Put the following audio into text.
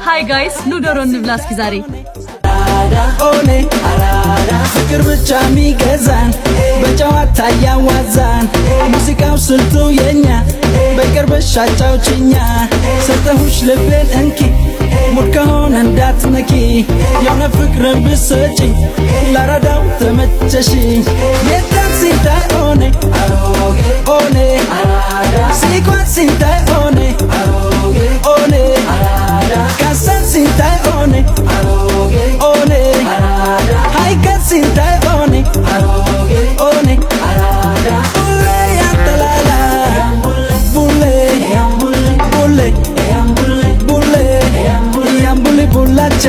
ሃይ ጋይስ ኑ ዶሮ እንብላ እስኪ ዛሬ ኦኔ ፍቅር ብቻ ሚገዛን በጨዋታ ያዋዛን ሙዚቃው ስልቱ የኛ በቅርብ ሻጫውችኛ ሰጠሁሽ ልቤን እንኪ ሙድ ከሆነ እንዳትነኪ የሆነ ፍቅርን ብሰጪኝ ላራዳው ተመቸሽኝ የታን ሲታይ ኦኔ ኦኔ ሲኳን ሲታይ ኦኔ ኦኔ ካሳን ሲታይ ኦኔ ኦኔ ሃይከን ሲታይ ኦኔ ኦኔ ቡሌ ያንተላላ ቡሌ ቡሌ ቡሌ ቡሌ ያምቡሌ ቡላቻ